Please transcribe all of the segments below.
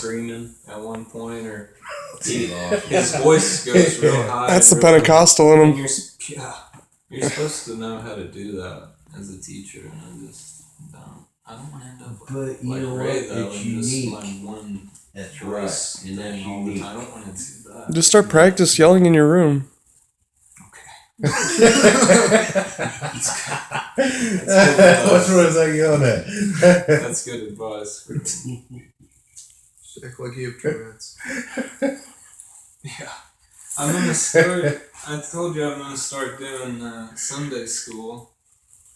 screaming at one point, or his voice goes real high. That's the Pentecostal in him. You're supposed to know how to do that as a teacher, and I just don't. I don't want to end up but you like know Ray, what? though, It's and unique. just like one That's voice right, and that's thing all the unique. time. I don't want to do that. Just start practice yelling in your room. What was I yelling at? That's good advice. Act like you have 2 minutes. Yeah. I'm going to start, I told you I'm going to start doing Sunday school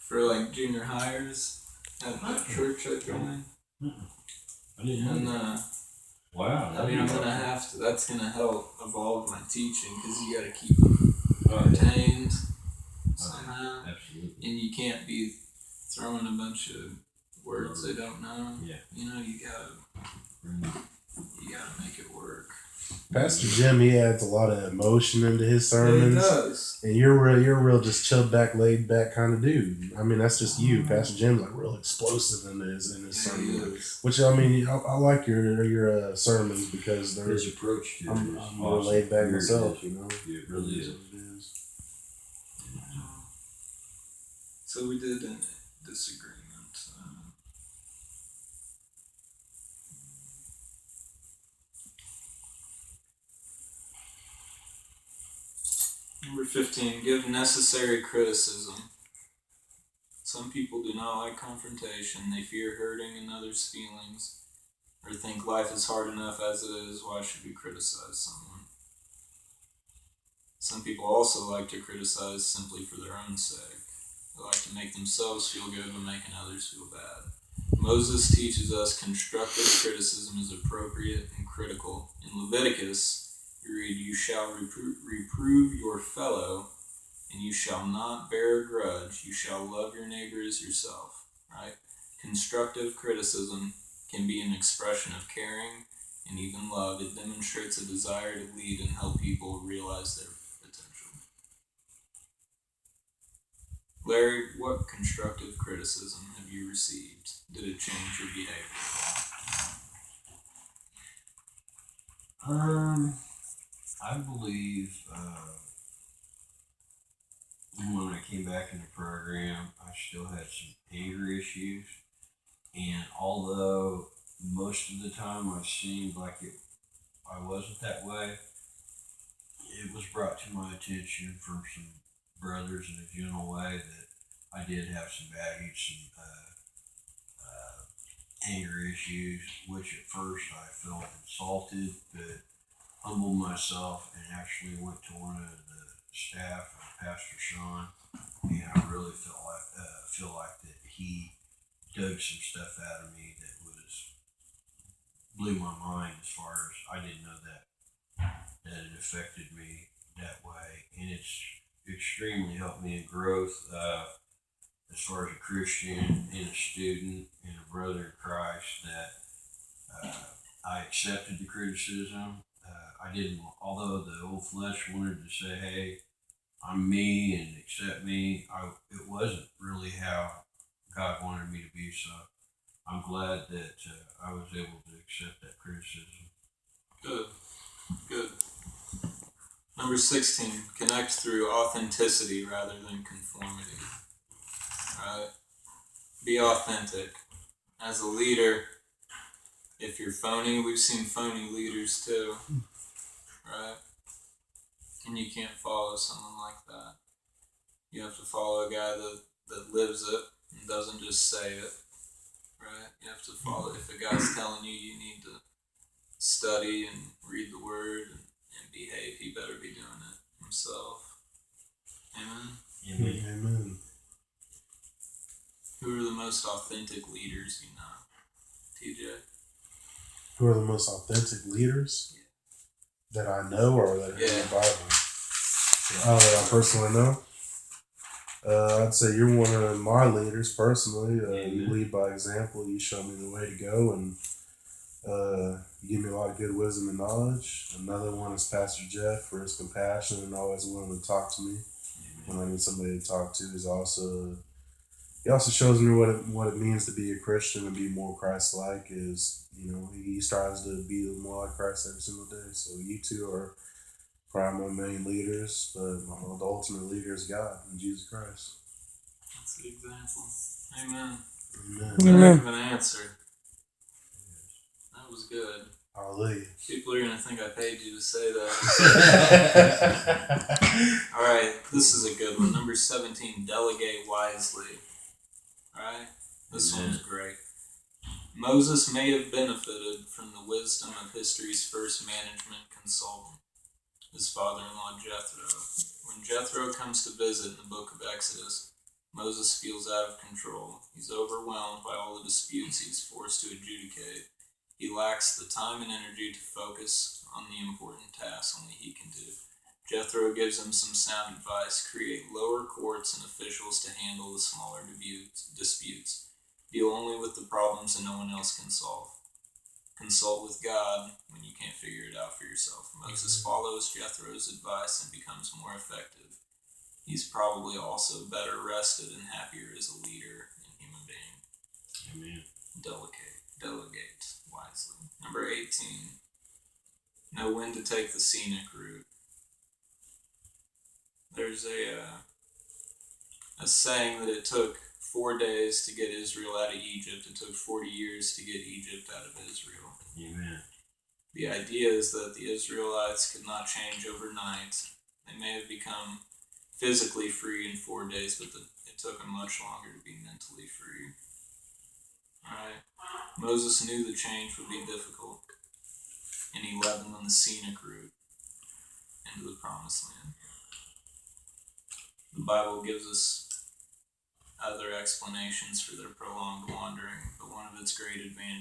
for like junior hires at the church I joined. I didn't know. And Wow. I mean, I'm going to have to, that's going to help evolve my teaching, because you got to keep them entertained somehow. Absolutely. And you can't be throwing a bunch of words they don't know. Yeah. You know, you gotta make it work. Pastor Jim, he adds a lot of emotion into his sermons. He does. And you're real just chilled back, laid back kind of dude. I mean, that's just you. Pastor Jim's like real explosive in his sermon. Which, I mean, I like your sermons, because they're His approach to it I'm is more awesome. laid back myself, you know. It really is. So we did a disagreement. Number 15, give necessary criticism. Some people do not like confrontation. They fear hurting another's feelings, or think life is hard enough as it is. Why should we criticize someone? Some people also like to criticize simply for their own sake. They like to make themselves feel good by making others feel bad. Moses teaches us constructive criticism is appropriate and critical. In Leviticus, we read, "You shall reprove your fellow, and you shall not bear a grudge. You shall love your neighbor as yourself." Right? Constructive criticism can be an expression of caring and even love. It demonstrates a desire to lead and help people realize their potential. Larry, what constructive criticism have you received? Did it change your behavior? I believe when I came back in the program, I still had some anger issues, and although most of the time I seemed like I wasn't that way, it was brought to my attention from some brothers in a general way that I did have some baggage, some anger issues, which at first I felt insulted, but humbled myself and actually went to one of the staff, Pastor Sean, and I really feel like that he dug some stuff out of me that blew my mind, as far as I didn't know that it affected me that way, and it's extremely helped me in growth as far as a Christian and a student and a brother in Christ, that I accepted the criticism. I didn't, although the old flesh wanted to say, "Hey, I'm me and accept me," it wasn't really how God wanted me to be. So I'm glad that I was able to accept that criticism. Good. Number 16, connect through authenticity rather than conformity. Right? Be authentic. As a leader, if you're phony, we've seen phony leaders too. Right? And you can't follow someone like that. You have to follow a guy that lives it and doesn't just say it. Right? You have to follow. If a guy's telling you need to study and read the word and behave, he better be doing it himself. Amen? Amen. Who are the most authentic leaders you know? TJ? Who are the most authentic leaders that I know, or that are in the Bible? Oh, that I personally know? I'd say you're one of my leaders personally. You lead by example. You show me the way to go, and you give me a lot of good wisdom and knowledge. Another one is Pastor Jeff, for his compassion and always willing to talk to me when I need somebody to talk to. He's also He also shows me what it means to be a Christian and be more Christ-like. Is he strives to be more like Christ every single day. So you two are probably my main leaders, but the ultimate leader is God and Jesus Christ. That's the example. Amen. Amen. Heck of an answer. That was good. Hallelujah. People are gonna think I paid you to say that. Alright, this is a good one. Number 17, Delegate Wisely. Alright? This one's great. Moses may have benefited from the wisdom of history's first management consultant, his father-in-law Jethro. When Jethro comes to visit in the book of Exodus, Moses feels out of control. He's overwhelmed by all the disputes he's forced to adjudicate. He lacks the time and energy to focus on the important tasks only he can do. Jethro gives him some sound advice: create lower courts and officials to handle the smaller disputes. Deal only with the problems that no one else can solve. Consult with God when you can't figure it out for yourself. Moses follows Jethro's advice and becomes more effective. He's probably also better rested and happier as a leader and human being. Amen. Delegate wisely. Number 18. Know when to take the scenic route. There's a saying that it took 4 days to get Israel out of Egypt. It took 40 years to get Egypt out of Israel. Amen. The idea is that the Israelites could not change overnight. They may have become physically free in 4 days, but it took them much longer to be mentally free. Alright. Moses knew the change would be difficult, and he led them on the scenic route into the promised land. The Bible gives us other explanations for their prolonged wandering, but one of its great advantages